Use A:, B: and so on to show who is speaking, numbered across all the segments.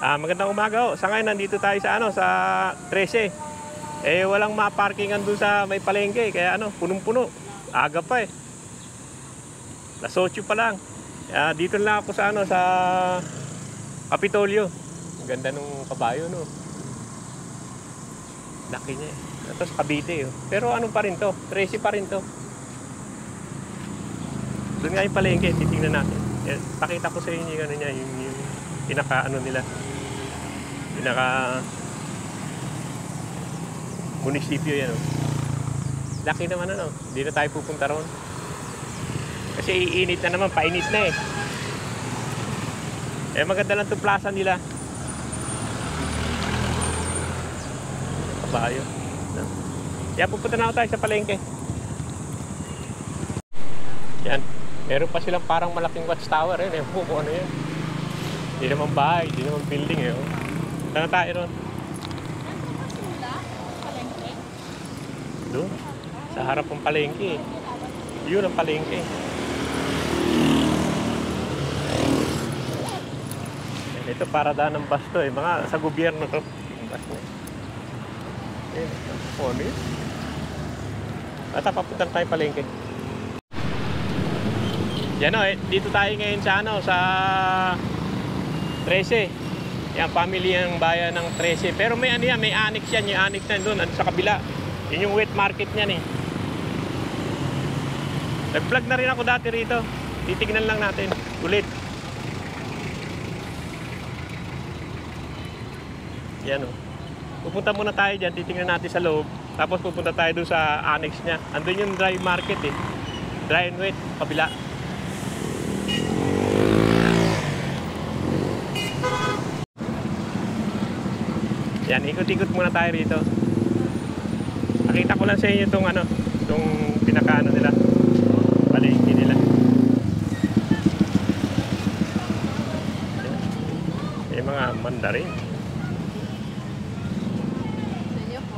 A: Magandang umaga ho. Sa ngayon nandito tayo sa sa 13. Walang ma-parkingan dun sa may palengke kaya punong-puno. Aga pa eh. Alas 8 pa lang. Dito lang ako sa sa Kapitolyo. Ang ganda nung kabayo no. Laki niya eh. Tapos Cavite Pero ano pa rin to? 13 pa rin to. Doon nga yung palengke, titingnan natin. Pakita ko sa inyo yung niya, yung pinaka nila. Pinaka munisipyo yan Laki naman Hindi na tayo pupunta roon. Kasi iinit na naman, painit na maganda lang itong plaza nila. Kabayo. Kaya pupunta na tayo sa palengke. Yan. Meron pa silang parang malaking watchtower kung ano yan. Hindi naman bahay, hindi naman building Saan tayo ron? Doon. Sa harap ng palengke Yun ang palengke. Ito paradaan ng bus to Mga sa gobyerno to. Bus na ano yun? At papunta tayo palengke. Yan dito tayo ngayon sa 13. Yan, family ang bayan ng 13. Pero may may annex yan. Yung annex na doon, sa kabila. Yun yung wet market niyan Nag-vlog na rin ako dati rito. Titignan lang natin ulit. Yan Pupunta muna tayo dyan, titignan natin sa loob. Tapos pupunta tayo doon sa annex niya. Andun yung dry market Dry and wet, kabila. Yan, ikot-ikot muna tayo rito. Nakita ko lang sa inyo itong itong pinaka nila. Palengke nila. May mga mandarin.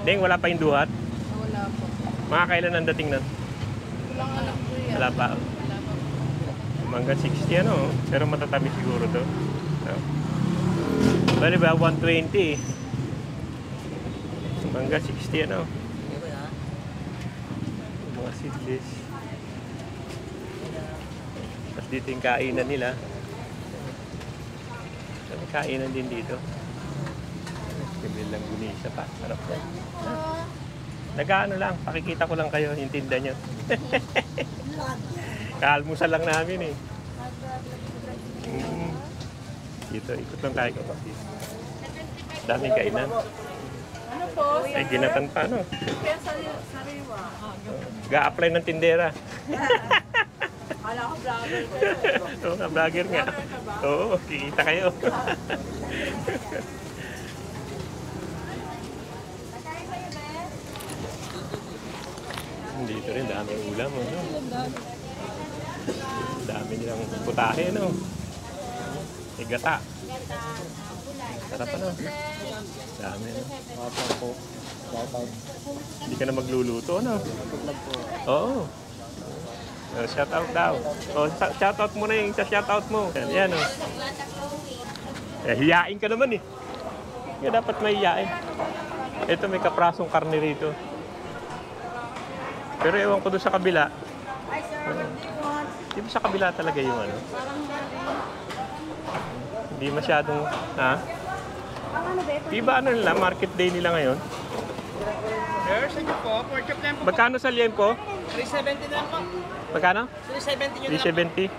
A: Ding, wala pa yung duhat?
B: Wala po.
A: Mga kailan ang dating nun?
B: Walang alam po yan.
A: Wala pa. Mangga 60 pero matatabi siguro to. Bali ba 120 Mangga 60 mga seedless. Tapos dito yung kainan nila. May kainan din dito. Lang gunisa pa. Sarap yan. Nag-ano lang, pakikita ko lang kayo, yung tinda nyo. Kaalmusal lang namin Dito, ikot lang tayo kapatid. Daming kainan.
B: Ano po?
A: Ay, ginatan pa
B: Kaya sariwa.
A: Ga-apply ng tindera.
B: Kala ko vlogger ko.
A: Oo, vlogger nga. Oo, kikita kayo. Dito rin, daming ulam Dami nilang putahe Igata. Sarap Dami Hindi ka na magluluto Oo. Shout out daw. Shout out mo na yung shout out mo. Yan hiyain ka naman Kaya dapat may hiyain. Ito may kaprasong karne rito. Pero ewan ko doon sa kabila. Di ba sa kabila talaga yung Hindi masyadong, Di ba nila, market day nila ngayon?
C: Sir, sa inyo po, pork chop na po.
A: Magkano sa liempo?
C: 370 na po.
A: Magkano?
C: 370 nyo na po.
A: 370?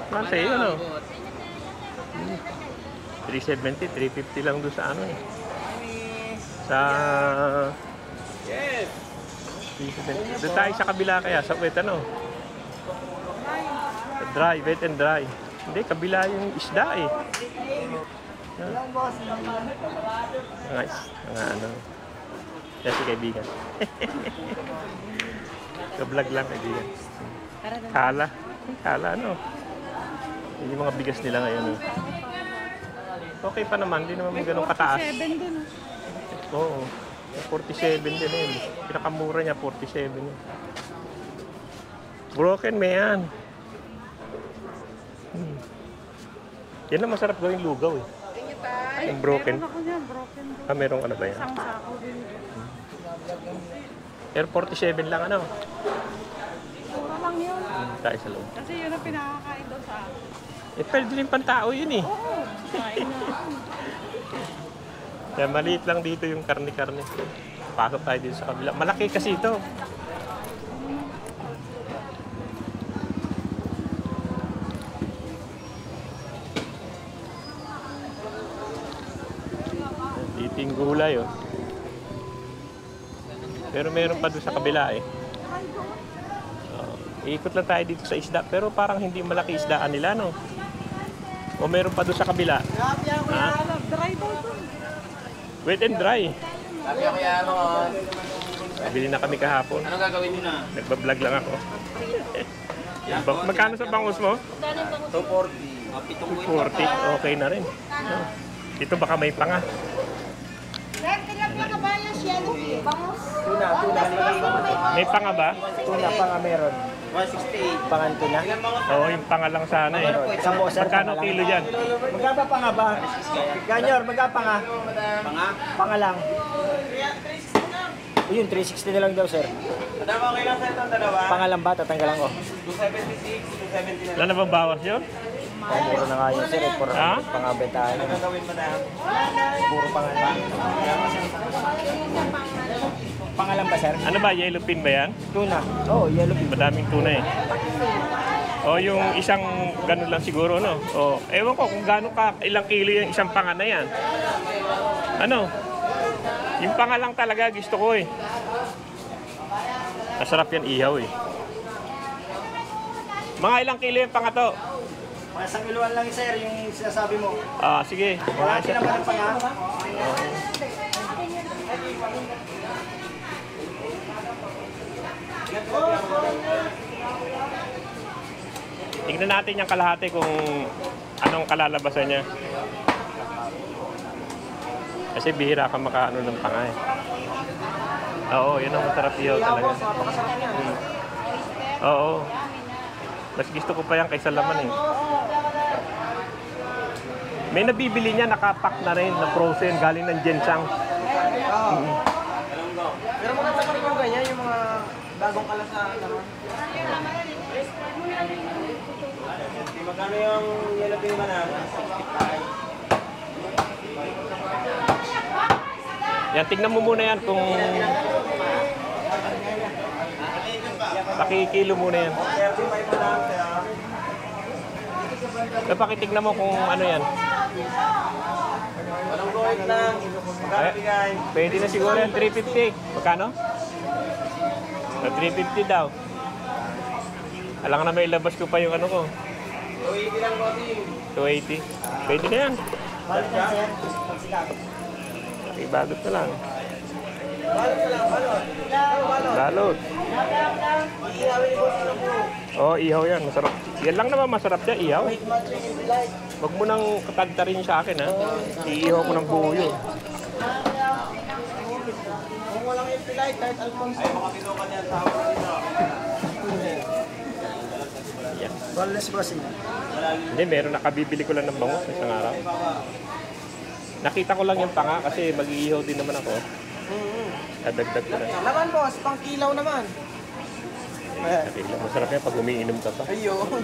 A: Mahal sa iyo, 370, 350 lang doon sa Sa...
C: Yes!
A: Doon tayo sa kabila kaya, sa wet Dry, wet and dry. Hindi, kabila yung isda Nice. Kaya si kaibigan. Ka-vlog lang kaibigan. Kala Yun yung mga bigas nila ngayon Okay pa naman, hindi naman ganun kataas.
B: 47 din
A: Oo. 47 din Pinakamura niya 47 Broken man. Yan ang masarap gawing lugaw Yung broken.
B: Meron ako niyan, broken doon.
A: Meron ka na ba yan?
B: Isang sako din.
A: Pero 47 lang ano.
B: Mura lang yun.
A: Tayo sa loob.
B: Kasi yun ang pinakakain daw sa akin.
A: Pwede din pantao yun eh.
B: Oo, kain na.
A: Kaya maliit lang dito yung karne-karne. Pasok tayo dito sa kabila. Malaki kasi ito. Dito yung gulay oh. Pero meron pa doon sa kabila eh. Iikot lang tayo dito sa isda. Pero parang hindi malaki isdaan nila no. O meron pa doon sa kabila. Ha?
B: Dry daw doon.
A: Wet and dry.
C: Sabi ako yan mo.
A: Nabili na kami kahapon.
C: Anong gagawin nyo na?
A: Nagbablog lang ako. Magkano sa bangus mo?
C: 240.
A: 40. Okay na rin. Dito baka may panga.
D: Tuna.
A: May panga ba?
D: Tuna pa nga meron.
C: 168.
D: Pangan tuna.
A: Oo, yung panga lang sana eh.
D: Isang buo, sir.
A: Magkano
D: panga lang.
A: kilo dyan?
D: Magkaba pa nga ba? Ganyor, magkapa nga.
C: Panga?
D: Panga lang. O yun, 360 na lang daw, sir.
C: Dalawa okay lang sa itong dalawa.
D: Panga lang ba? Tatanggalan ko.
C: 276, 270 na.
A: Wala na bang bawas yun?
D: Ay, meron na nga yun, sir. Puro
A: Ha?
D: pangabentahan.
C: Anong gagawin mo na?
D: Puro panga lang. Panga lang ba, sir?
A: Ano ba? Yellow pin ba yan?
D: Tuna. Oo, yellow pin.
A: Madaming tuna eh. O yung isang ganun lang siguro no? O ewan ko kung gaano ka, ilang kilo yung isang panga na yan. Ano? Yung panga lang talaga gusto ko eh. Masarap yan ihaw eh. Mga ilang kilo yung panga to?
D: Mga isang kiluan lang, sir, yung sinasabi mo.
A: Sige.
D: Wala din naman ang panga.
A: Tignan natin yung kalahati kung anong kalalabasan niya. Kasi bihira ka makaano ng panga eh. Oo, yun ang masarap ihaw talaga. Oo. Mas gusto ko pa yan kaysa laman eh. May nabibili niya, nakapack na rin, na frozen, galing ng Gensang.
D: Pero maganda pa rin yung ganyan, yung mga bagong kalasa naman.
C: Magkano yung yellow pin man na?
A: Yan, tignan mo muna yan kung... Pakikilo muna yan.
C: 35 na lang, sir.
A: Pakitignan mo kung ano yan.
C: Anong gawin lang? Magkano bigay?
A: Pwede na siguro yan, 350. Magkano? 350 daw. Alam na may labas ko pa yung ano ko.
C: 280 lang, bossing.
A: 280. Pwede na yan.
D: Balik na, sir. Pagsikat.
A: Ibagot na lang.
C: Balot na lang, balot.
A: Balot.
C: Iiawin ko sa po.
A: Oo, ihaw yan. Masarap. Yan lang naman masarap siya, ihaw. Huwag mo nang katagtarin sa akin, ha? Iihaw ko ng buo yun.
D: Kung walang impilay, kahit Alfonso.
C: Ay, mga pinukan yan. Tawag na dito.
A: Yan.
D: Walless bossing.
A: Hindi, meron nakabibili ko lang ng bangus sa isang araw. Nakita ko lang yung panga kasi mag-iihaw din naman ako. Dadagdag ko na.
D: Naman boss, pang kilaw naman.
A: Sabi lang, masarap yan pag umiinom ka pa.
D: Ayun.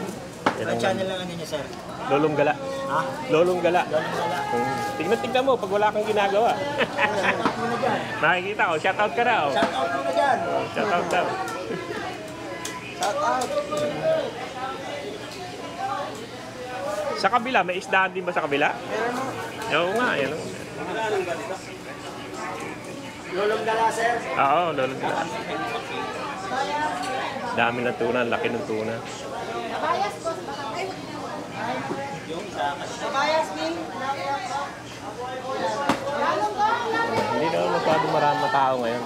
A: Yan
D: Ang
A: ang
D: channel lang niya, sir.
A: Lolong gala.
D: Ha?
A: Lolong gala.
D: Wala.
A: Tignan mo pag wala kang ginagawa.
D: Shoutout mo na dyan.
A: Makikita ko, shoutout ka na. Oh.
D: Shoutout mo na dyan.
A: Shoutout daw.
D: Shoutout.
A: Sa kabila, may isdaan din ba sa kabila?
D: Meron mo.
A: Oo nga, yan.
D: Lulong dala, sir.
A: Oo, lolong gala. Dami ng tuna, laki ng tuna.
D: Kabayas, King.
A: Hindi naman masyado marami tao ngayon.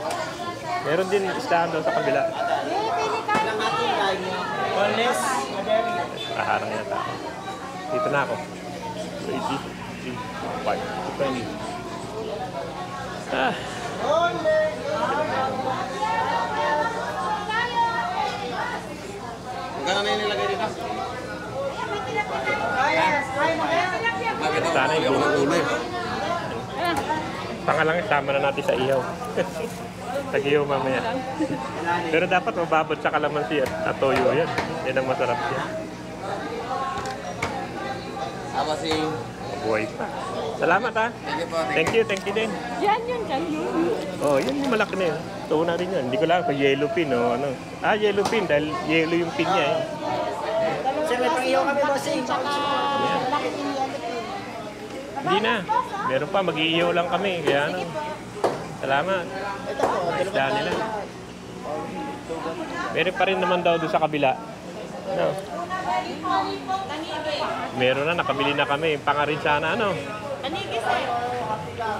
A: Meron din isdaan daw sa kabila.
D: Ilang ating kain niyo? Walless. Maderi.
A: Kaharang na tao. Dito na ako. 80, 5, 20. Ah,
C: Magkano na yung nilagay dito?
D: Kabayas. Kain na.
A: sana yung
C: Ulo eh.
A: Pangalang sama na natin sa ihaw. Tag-ihaw mamaya. Pero dapat mababot sa kalamansi at toyo yan. Yan ang masarap yan.
D: Ako si...
A: Buhay pa. Salamat ha.
D: Thank you po.
A: Thank you din.
B: Yan yun, yan yun.
A: Oh, yan yung malaki na yun. Ito na rin yun. Hindi ko lang kung yellow pin o ano. Ah, yellow pin dahil yellow yung pin niya eh.
D: Sir, may pang-iyaw kami, bossing.
A: Yan. Hindi na. Meron pa, mag-iiyaw lang kami. Kaya ano. Salamat. Isda nila. Meron pa rin naman daw doon sa kabila. No. Meron na, nakabili na kami. Panga rin sana, ano.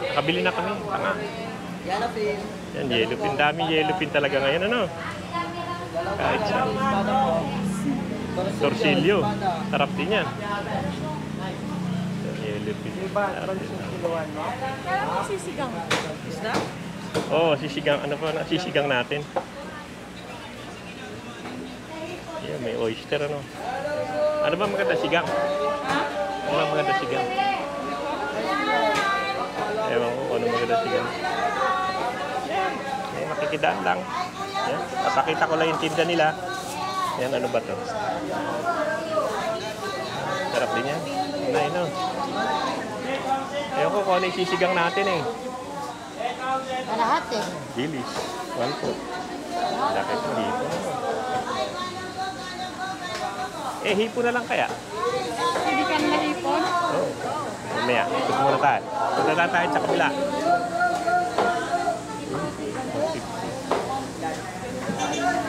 A: Nakabili na kami, panga. Yan, yellow pin. Daming yellow pin talaga ngayon, ano. Kahit sa torsilyo. Sarap din yan. Yellow pin.
B: Kaya sisigang. Isda?
A: Oo, sisigang. Ano pa na? Sisigang natin. Yan, may oyster, ano. Ano ba maganda sigang? Ano ba maganda sigang? Ewan ko ano maganda sigang. Yan, makikidaan lang. Yan, papakita ko lang yung tinda nila. Yan, ano ba to? Sarap din yan. Nay, no? Ewan ko kung ano yung sisigang natin eh.
B: Lahat eh.
A: Dilis. 1 po. Dakit mo dito. Eh, hipo na lang kaya?
B: Hindi ka na ipon?
A: Oo. Mamaya, ito muna tayo. Punta na tayo sa kabila.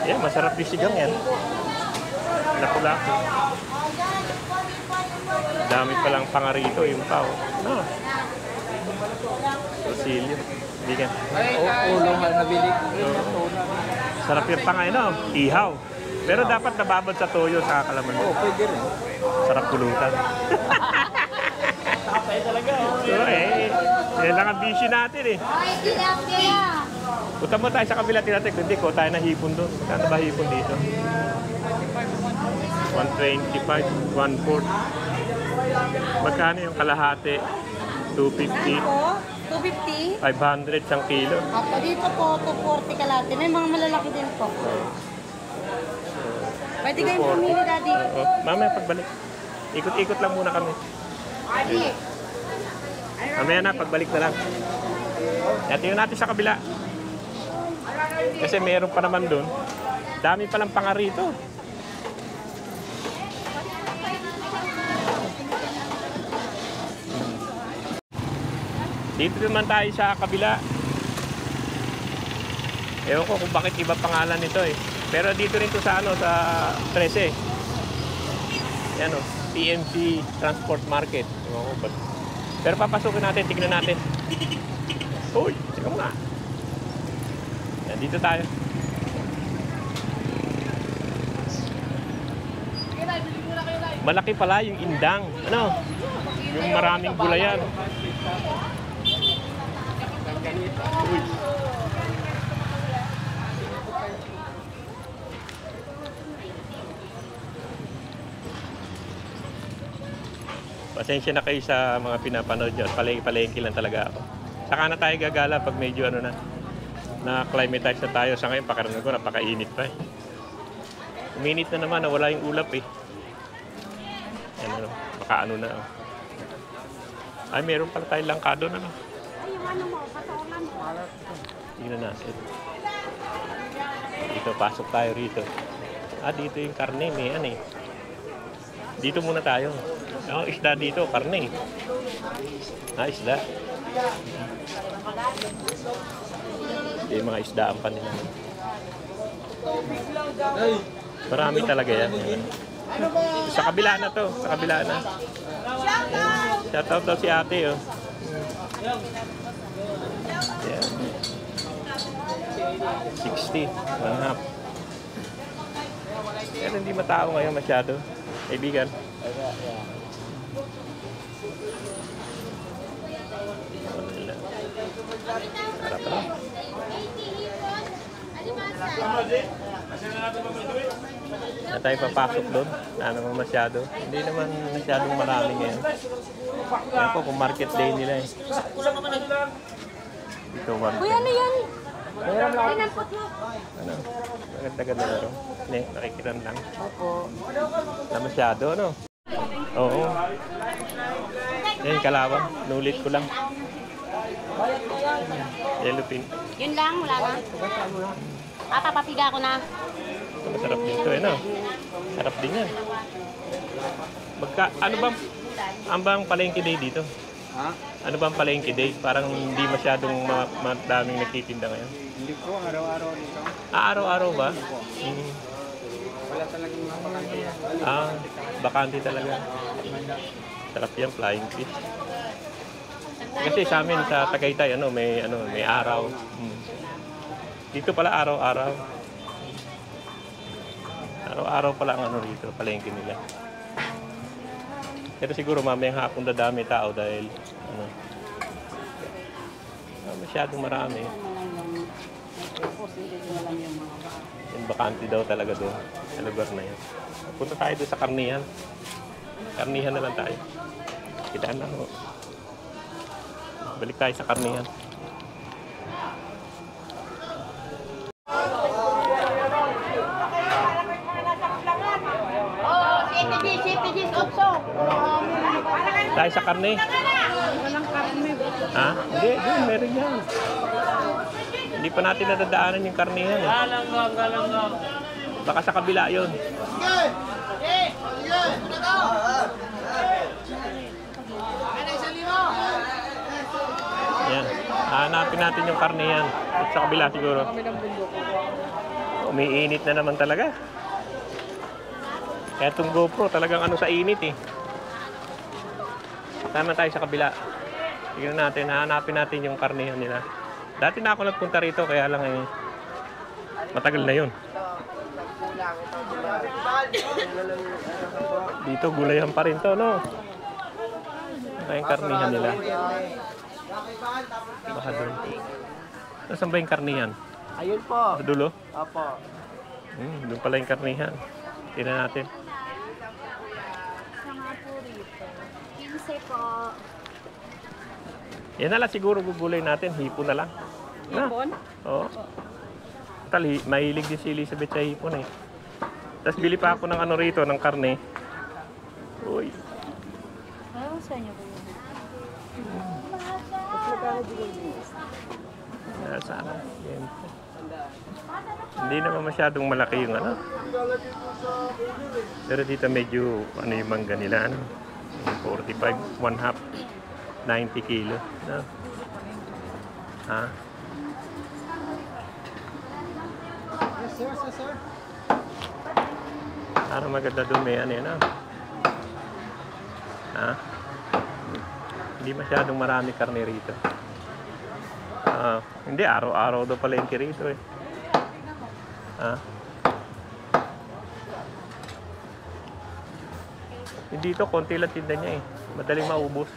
A: Yan, masarap yung sigang yan. Lapu-lapu. Dami palang pangarito yung pao. No. Rosilio. Hindi ka.
D: Ulungan na bilik.
A: Sarap yung pangay, no? Ihaw. Pero dapat nababad sa toyo sa kalamansi.
D: Oo, pwede rin.
A: Sarap pulutan.
D: Tapay talaga.
A: So yan lang ang busy natin eh.
B: Ay, tilapia!
A: Punta mo tayo sa kabila tinatek. Hindi ko, tayo na hipon doon. Kano ba hipon dito? 125, 1/4. Magkano yung kalahati? 250,
B: Po, 250.
A: 500 isang kilo.
B: Ako dito po, 240 kalate. May mga malalaki din po. Pwede kayong pumili, Daddy.
A: Oo. Mamaya pagbalik. Ikot-ikot lang muna kami.
B: Daddy!
A: Mamaya na, pagbalik na lang. Tingnan natin sa kabila. Kasi meron pa naman doon. Dami palang pangarito. Dito naman tayo sa kabila. Ewan ko kung bakit iba pangalan nito eh. Pero dito rin to sa ano, sa 13. Yan o, PMC Transport Market. Ewan ko ba't. Pero papasukin natin, tignan natin. Uy, sige muna. Yan, dito tayo. Malaki pala yung indang. Ano? Yung maraming gulayan. Uy. Pasensya na kayo sa mga pinapanood nyo. Palengke lang talaga ako. Saka na tayo gagala pag medyo ano na climatize na tayo. Sa ngayon, pakiramdam ko, napakainit pa eh. Uminit na naman, nawala yung ulap eh. Yan ano, baka ano na. Oh. Ay, meron pala tayong langkado na. No?
B: Ay, yung ano mo, patolan mo.
A: Tingnan natin. Dito, pasok tayo rito. Ah, dito yung karne, may ano eh. Dito muna tayo. Oh, isda dito, karne. Ah, isda. Yung mga isdaan pa nila. Marami talaga yan. Sa kabila na to, sa kabila na. Shoutout daw si ate, oh. Yan. 60, manghap. Pero hindi matao ngayon masyado. Kaibigan. Harap na. Na tayo papasok doon. Na naman masyado. Hindi naman masyadong marami ngayon. Kaya po kung market day nila eh. Dito,
B: Uy, ano yan? Pinampot mo.
A: Ano? Maganda-ganda na rin. Hindi, nakikiran lang.
B: Opo.
A: Na masyado, ano? Oo. Yan, kalawang. Nulit ko lang. Yellow pin.
B: Yun lang, wala na. Papapiga ko na.
A: Masarap din ito, no? Sarap din yan. Ano bang, ang bang palengke day dito?
C: Ha?
A: Ano bang palengke day? Parang hindi masyadong madaming nagtitinda ngayon.
C: Hindi po, araw-araw dito.
A: Araw-araw ba?
C: Wala talagang mga bakante.
A: Bakante talaga. Sarap yan, flying fish. Kasi sa amin sa Tagaytay, may araw. Dito pala araw-araw. Araw-araw pala ang rito, palengke nila. Pero siguro mamayang hapon dadami tao dahil masyadong marami. Yung bakante daw talaga doon sa lugar na yan. Punta tayo doon sa karnihan. Karnihan na lang tayo. Kitaan lang. Balik tayo sa karnihan. Tayo sa karne.
B: Walang karne.
A: Ha? Hindi, doon, meron yan. Hindi pa natin nadadaanan yung karnihan. Galang. Baka sa kabila yun. Yan. Hanapin natin yung karnihan. At sa kabila siguro. Umiinit na naman talaga. Kaya itong GoPro talagang sa init eh. Tama tayo sa kabila. Tignan natin, hahanapin natin yung karnihan nila. Dati na ako nagpunta rito, kaya lang matagal na yun. Dito, gulayan pa rin to, no? Ito yung karnihan nila. Baka doon. Nasaan ba yung karnihan?
C: Ayun po.
A: Sa dulo?
C: Opo.
A: Doon pala yung karnihan. Tignan natin.
B: Po.
A: Yan na lang siguro gugulay natin. Hipon na lang.
B: Hipon?
A: Oo. Mahilig din si Elizabeth sa hipon eh. Tapos bili pa ako ng rito, ng karne. Uy.
B: Sa inyo po yun?
A: Sana. Hindi naman masyadong malaki yung Pero dito medyo yung mangga nila 45, 1/2, 90 kilo. No? Ha?
C: Yes, sir.
A: Parang maganda doon may Ha? Hindi masyadong marami karne rito. Hindi, araw-araw daw palengke rito eh. Ha? Dito, konti lang tinda niya eh. Madaling maubos.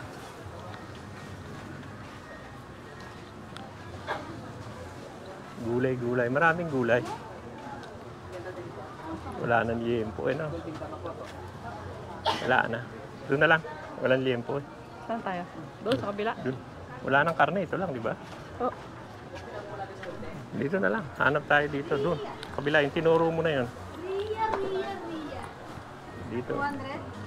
A: Gulay. Maraming gulay. Wala nang liempo eh, no? Wala na. Doon na lang. Walang liempo eh.
B: Saan tayo? Doon sa kabila?
A: Doon. Wala nang karne. Ito lang, di ba?
B: Oo.
A: Dito na lang. Hanap tayo dito. Doon. Kabila. Yung tinuro mo na yun. Dito.
E: 200?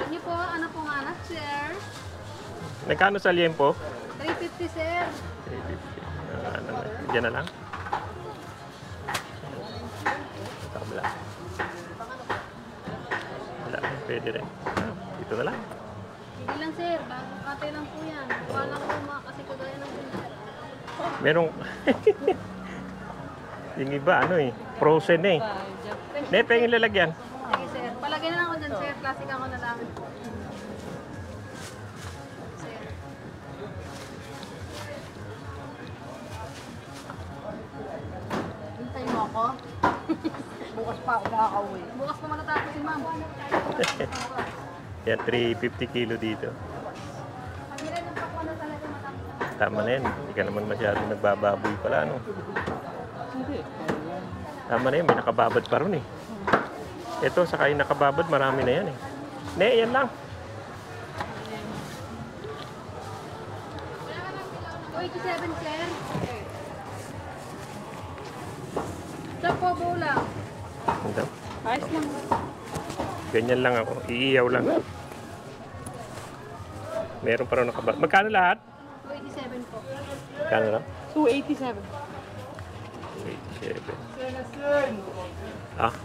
E: Ano po? Ano pong anak, sir?
A: Nagkano sa liempo?
E: 350, sir.
A: 350. Diyan na lang. Sa kabila. Wala. Pwede rin. Dito na lang.
E: Hindi lang, sir. Bagong kate lang po yan. Wala ko kasi kagaya ng pinag.
A: Merong... yung iba, frozen eh. Nepe yung lalagyan.
E: Sige, sir. Palagay na lang ako dyan, sir. Plastic ako na lang. Sir.
B: Hintay mo ako. Bukas pa ako makakauwi.
E: Bukas pa matatapos si ma'am.
A: Yan, 350 kilo dito. Tama na yan. Hindi ka naman masyadong nagbababoy pala, no? Tama na yan. May nakababad pa ron eh. Ito, saka yung nakababad, marami na yan eh. Ne, yan lang.
E: 287, sir. Sa pobo lang.
A: Ito.
E: Ayos lang.
A: Ganyan lang ako. Iiyaw lang. Meron pa rin nakabal. Magkano lahat?
E: 287 po.
A: Magkano lang?
B: 287.
A: 87. Ah.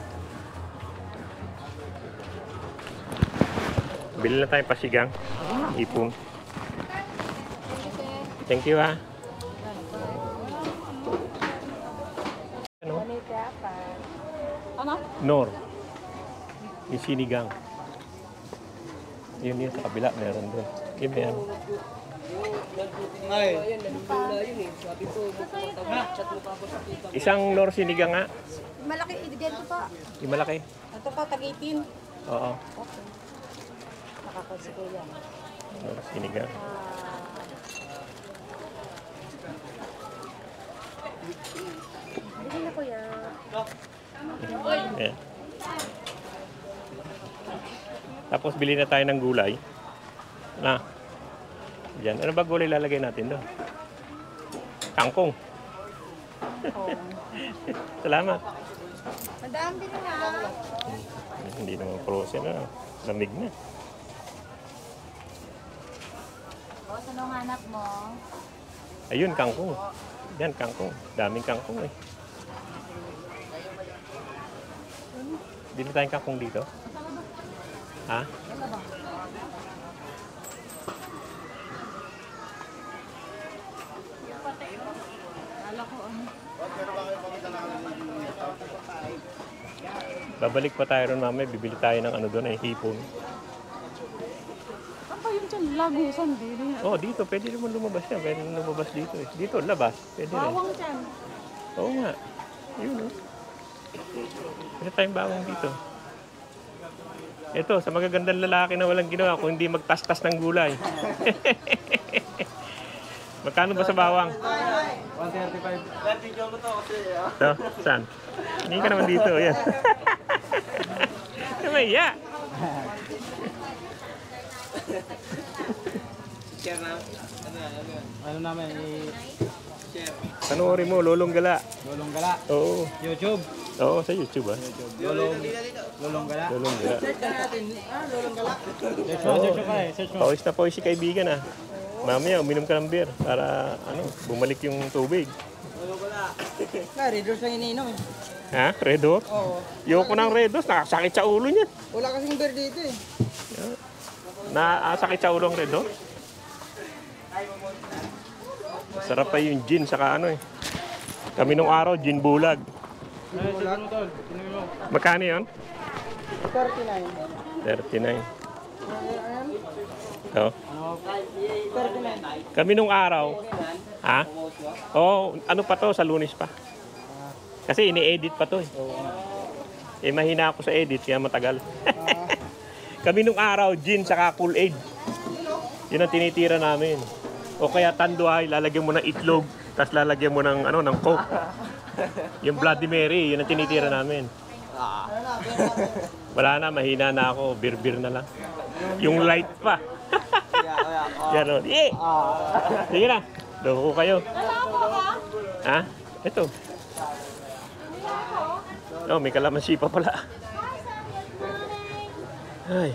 A: Bili na tayong pasigang. Ipon. Thank you, ha. Ano?
B: Ano?
A: Nor. Yung sinigang. Yun sa kabila. Meron doon. Yun yan. Isang nor sinigang nga.
B: Malaki, ganito pa.
A: Yung malaki.
B: Ito pa, tag-18.
A: Oo.
B: Okay. Nakakasiko yan.
A: Nor sinigang.
B: Bili na ko yan.
A: Ayan. Tapos bili na tayo ng gulay. Na. Diyan. Ano ba gulay lalagay natin doon? Kangkong. Salamat.
B: Madami din na.
A: Hindi naman frozen na. Lamig na.
B: Boss, anong hanap mo?
A: Ayun, kangkong. Yan, kangkong. Daming kangkong eh. Bili tayong kangkong dito. Ha? Babalik pa tayo ron mamaya, bibili tayo ng ano doon, hipon.
B: Ano ba yun dyan? Lagusan din.
A: Oh, dito, pwede naman lumabas yan. Pwede naman lumabas dito eh. Dito, labas. Pwede rin.
B: Bawang dyan.
A: Oo nga. Yun oh. Pwede tayong bawang dito. Ito, sa magagandang lalaki na walang ginawa kung hindi magtastas ng gulay. Magkano ba sa bawang?
C: 135. Video mo to kasi.
A: Ito, saan? Hindi ka naman dito. Yan. Kamaya.
C: Share na. Ano namin share.
A: Panoorin mo, Lolong Gala.
C: Lolong Gala.
A: Oo.
C: YouTube.
A: Oo, sa YouTube ah.
C: Lolong Gala.
A: Lolong Gala.
C: Search ka natin. Lolong Gala.
A: Oo. Pawis na pawis si kaibigan ah. Mamaya, uminom ka ng beer para bumalik yung tubig.
C: Lolong Gala. Red Horse ang iniinom eh.
A: Ha? Red Horse?
C: Oo.
A: Yoko ng Red Horse, nakasakit sa ulo niya.
C: Wala kasing beer dito eh.
A: Nakasakit sa ulo ang Red Horse? Sarap pa yung gin saka eh. Kami nung araw, gin bulag. Magkano yun?
C: 39.
A: 39. Oh.
C: 39.
A: Kami nung araw, ha? Oh, ano pa to? Sa Lunes pa. Kasi ini-edit pa to eh. Mahina ako sa edit, kaya matagal. Kami nung araw, gin saka Kool-Aid. Yun ang tinitira namin. O kaya tanduay, lalagyan mo ng itlog, tapos lalagyan mo ng ng Coke. Yung Bloody Mary, yun ang tinitira namin. Wala na, mahina na ako, beer na lang. Yung light pa. Yan o. Sige na, loko kayo. Ha? Ito. Oh, may kalamansi pa pala. Ay.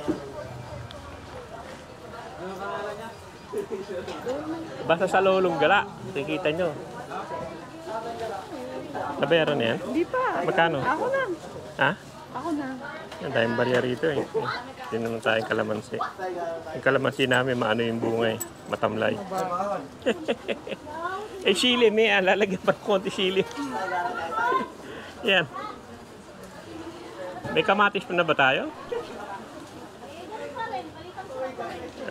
A: Basta sa Lolong Gala, nakikita nyo. Nabayaran na yan?
B: Hindi pa.
A: Magkano?
B: Ako na.
A: Ha?
B: Ako na.
A: Ang daming barya rito eh. Tinanong tayong kalamansi. Yung kalamansi namin, maano yung bunga eh. Matamlay. Eh, sili, may lalagyan pa ng konti sili. Yan. May kamatis pa na ba tayo?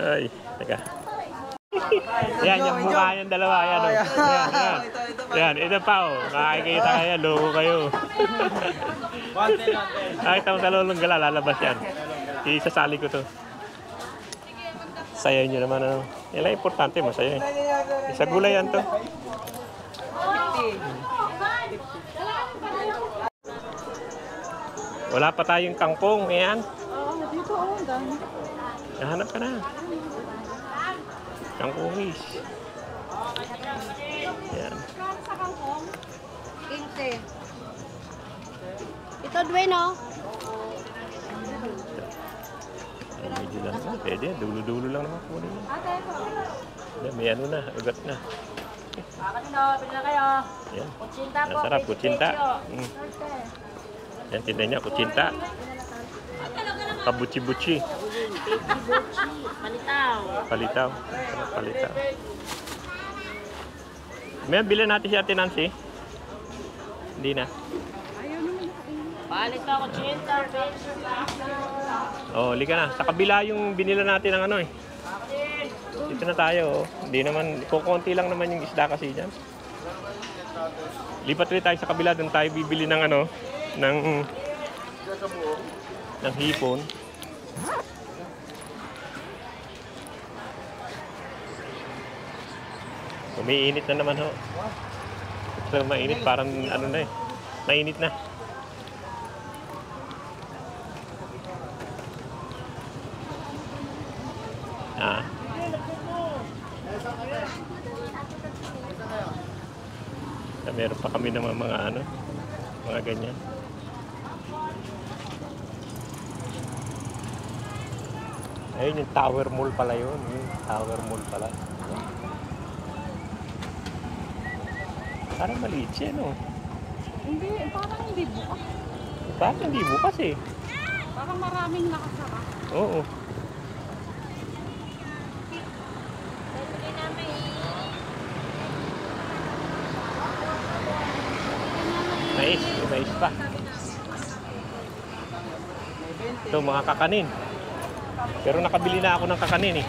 A: Ay, teka. Yan, yung mukha yung dalawa. Yan, oh. Yan. Yan, ito pa, oh. Nakikita kayo, loko kayo. Nakita mo sa Lolong Gala, lalabas yan. Isasali ko to. Sayaw nyo naman, ano. Yan lang importante, masaya eh. Isa gulay yan to. Wala pa tayong kangkong, yan.
B: Dito ako. Dami.
A: Nahanap ka na. Kangkongis. Yan.
E: Sa kangkong.
B: 15. Ito, Dwayne, oh.
A: Medyo lang. Pwede, dulo-dulo lang naman kunin yan. May ano na, ugat na.
D: Kanino, pili na kayo.
A: Yan.
D: Kutsinta po.
A: Masarap,
D: pecho,
A: kutsinta.
D: pecho.
A: Yan, tinda niya, kutsinta. Kabuchi-buchi.
D: Palitaw.
A: Palitaw. Palitaw. May bilan natin si Ate Nancy. Hindi na.
D: Palitaw, kutsinta, pecho.
A: Oh, lika na. Sa kabila yung binila natin ng ano eh. Dito na tayo. Oh. Hindi naman, kukunti lang naman yung isda kasi dyan. Lipat ulit tayo sa kabila. Doon tayo bibili ng ano, ng hipon. Umiinit na naman ho. So, mainit parang ano na eh. Mainit na. Ah. Meron pa kami ng mga ano, mga ganyan. Ayun yung Tower Mall pala yun. Yung Tower Mall pala. Parang maliit siya, no?
E: Hindi, parang hindi bukas.
A: Parang hindi bukas eh.
E: Parang maraming nakasara.
A: Oo. Mais pa. Ito, mga kakanin. Pero nakabili na ako ng kakanin eh.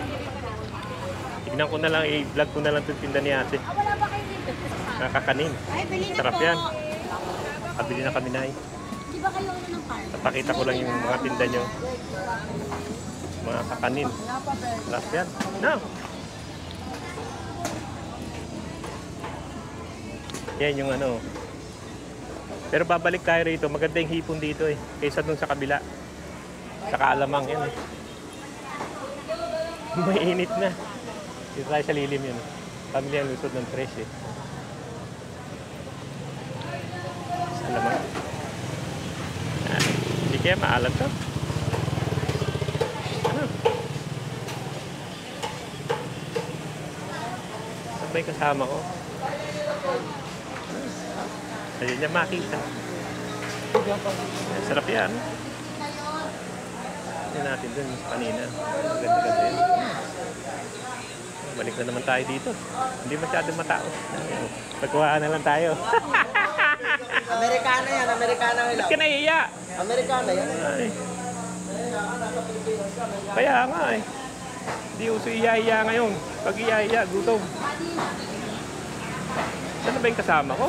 A: Tignan ko na lang, i-vlog ko na lang itong tinda ni ate.
B: Wala ba kayo dito?
A: Mga kakanin.
B: Ay, bili na
A: Sarap
B: po.
A: yan. Kabili na kami na eh.
B: Di ba kayo ano ng car?
A: Napakita ko lang yung mga tinda nyo. Mga kakanin. Sarap yan. No. Yan yung ano. Pero babalik tayo rito. Maganda yung hipon dito eh. Kaysa dun sa kabila. Sa Kaalamang yan eh. Mainit na. Dito tayo sa lilim yun. Pamilya ang lusod ng tres eh. Sa Alamang. Hindi kaya maalat to. Ano? Saan ba yung kasama ko? Ayun niya makita. Sarap yan. Yan natin dun kanina. Ganda-ganda yan. Balik na naman tayo dito. Hindi masyadong matao. Pagkuhaan na lang tayo.
C: Amerikana yan, Amerikana
A: Ba't
C: ilaw.
A: ka nahiya?
C: Amerikana yan.
A: Ay. Kaya nga eh. Hindi uso iya-iya ngayon. Pag iya-iya, gutom. Saan na ba yung kasama ko?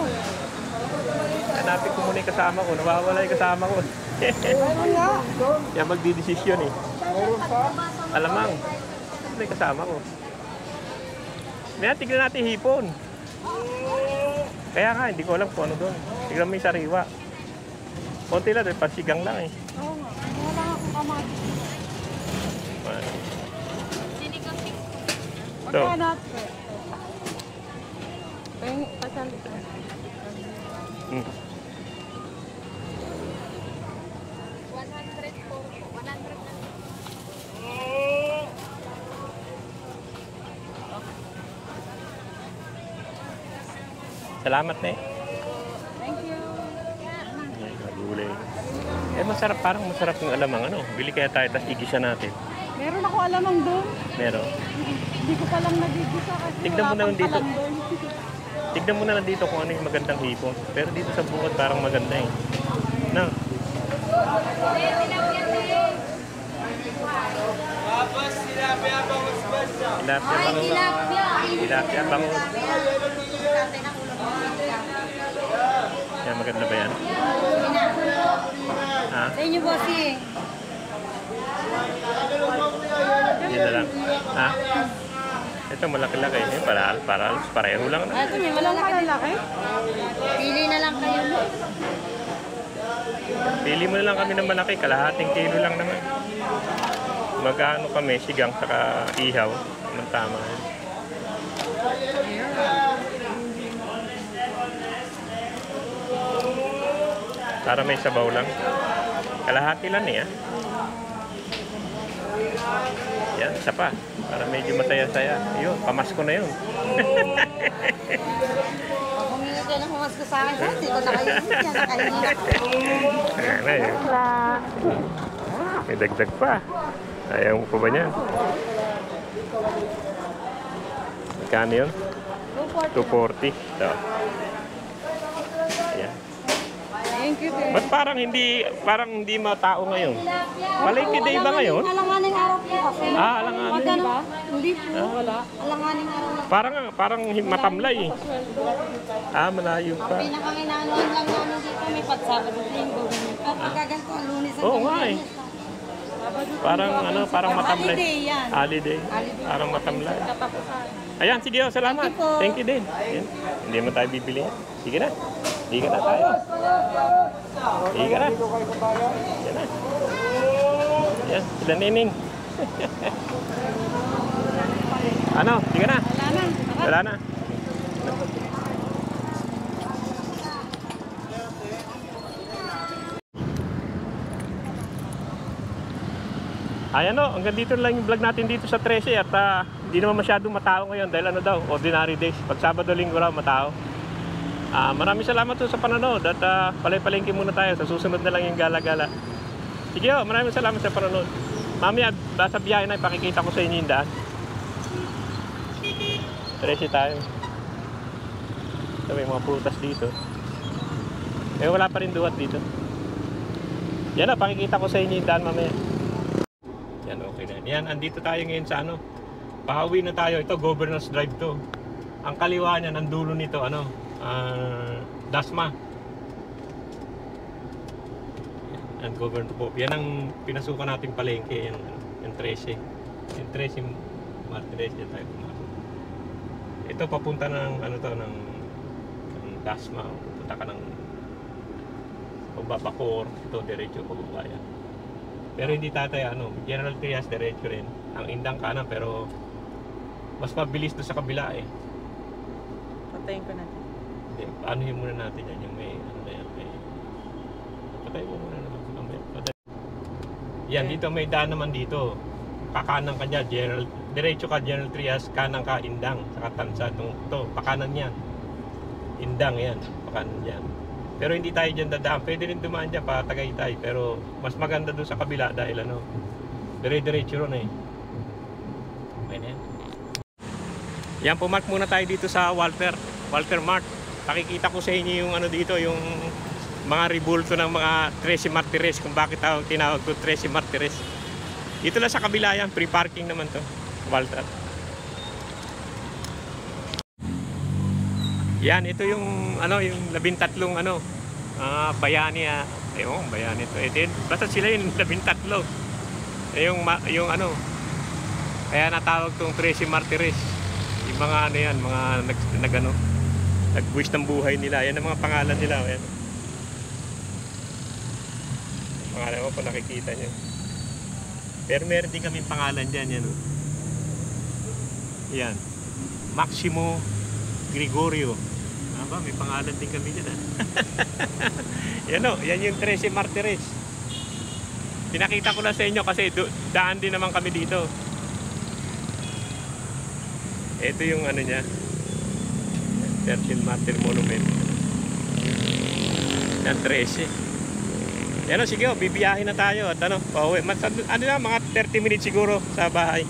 A: Hanapin ko muna yung kasama ko. Nawawala yung kasama ko. Yan magdidesisyon eh. Alamang. Saan na yung kasama ko? May tignan natin hipon. Kaya nga, hindi ko alam kung ano doon. Tignan mo yung sariwa. Konti lang, pasigang lang eh.
E: Oo nga. Wala akong kamatis.
A: Ito.
E: Magkano? Pasal ito.
A: Hmm.
E: 100 po. 100 na.
A: Salamat na eh.
E: Thank you.
A: Nagulay. Eh masarap, parang masarap yung alamang ano. Bili kaya tayo, tapos igisa natin.
E: Meron ako alamang doon.
A: Meron.
E: Hindi ko palang nagigisa kasi
A: Tignan mo
E: wala
A: naman
E: pang
A: dito.
E: kalan doon.
A: Tignan mo na lang dito kung ano yung magandang hipon. Pero dito sa bukod parang maganda eh. No? Tilapia bangus. Tilapia bangus. Yan, maganda ba yan? Ha?
B: Sa inyo, bossing.
A: Yan na lang. Ha? Ito malaki-laki. Eh, pareho lang na.
B: Ito niya,
E: Walang
B: malalaki.
E: malalaki?
B: Pili na lang kayo.
A: Pili mo na lang kami ng malaki. Kalahating kilo lang naman. Magkano kami, sigang saka ihaw. Ang tama. Para may sabaw lang. Kalahati lang eh. Yan, isa pa. Para medyo masaya-saya. Yun, pamasko na yun.
B: Humingi kayo ng humas ko sa akin. Hindi ko nakainin yan. Nakainin ako.
A: Ayan na yun. May dagdag pa. Ayaw mo pa ba niyan? Magkano yun? 240. Ito. Ayan.
B: Thank you, babe.
A: Ba't parang hindi matao ngayon? Palengke day ba ngayon?
B: Alanganing araw po kasi.
A: Alanganin.
B: Pag ano, hindi po. Wala. Alanganing araw lang.
A: Parang matamlay eh. Malayo pa.
B: Pinakanginaanoan lang namin dito. May pagsabado sa linggo. At pagkaganto ang lunes ang
A: Oo nga eh. Parang matamlay.
B: Holiday yan.
A: Holiday. Parang matamlay.
B: Katapusan.
A: Ayan, sige, salamat.
B: Thank you po.
A: Thank you din. Ayan. Hindi mo tayo bibili. Sige na. Sige na tayo. Sige na. Sige na. Ayan, sila Nining. Ano? Sige na.
B: Wala na.
A: Wala na. Ayan o, hanggang dito lang yung vlog natin dito sa 13 at hindi naman masyadong matao ngayon dahil ano daw, ordinary days. Pag Sabado, Linggo raw matao. Maraming salamat po sa panonood at palay-palengke muna tayo. Sa susunod na lang yung gala-gala. Sige o, maraming salamat sa panonood. Mamaya, basta biyahe na, ipakikita ko sa inyo yung daan. 13 tayo. So, may mga prutas dito. Wala pa rin duwat dito. Yan o, pakikita ko sa inyo yung daan mamaya. Yan, okay na. Yan, andito tayo ngayon sa ano. Pauwi na tayo. Ito, Governor's Drive to. Ang kaliwa niya, ng dulo nito, Dasma. Yan, Governor po. Yan ang pinasukan nating palengke. Yung 13. Yung 13 Martires. Yan tayo pumasok. Ito, papunta ng, ng Dasma. Pupunta ka ng Babacor. Ito, diretso pababa yan. Pero hindi tatay, General Trias, diretso rin. Ang Indang kanan, pero mas mabilis doon sa kabila eh.
B: Patayin ko natin.
A: Hindi, paano yun muna natin yan? Yung may, patayin mo muna naman. Yan, dito may daan naman dito. Kakanan ka dyan, diretso ka General Trias, kanan ka Indang, saka Tansa. Ito, pakanan yan. Indang yan, pakanan yan. Pero hindi tayo dyan dadaan. Pwede rin dumaan dyan pa Tagaytay. Pero mas maganda doon sa kabila dahil dire-diretso ron eh. Okay na yan. Yan, pumark muna tayo dito sa Walter Mart. Pakikita ko sa inyo yung dito, yung mga ribulto ng mga 13 Martires. Kung bakit tinawag ko 13 Martires. Dito lang sa kabila yan. Free parking naman to. Walter. Yan, ito yung yung 13 bayani ayun, bayani to. Basta sila yung 13. Yung kaya natawag tong 13 Martires. Yung mga mga nagbuwis ng buhay nila. Yan ang mga pangalan nila, ayan. Pangalan mo po nakikita niyo. Pero meron din kaming pangalan diyan, yan. Yan. Maximo Gregorio. May pangalan din kami dyan. Yan yung 13 Martires. Pinakita ko lang sa inyo kasi daan din naman kami dito. Ito yung niya, 13 Martir Monument. Yan 13. Yan sige, bibiyahin na tayo at pauwi. Mga 30 minutes siguro sa bahay.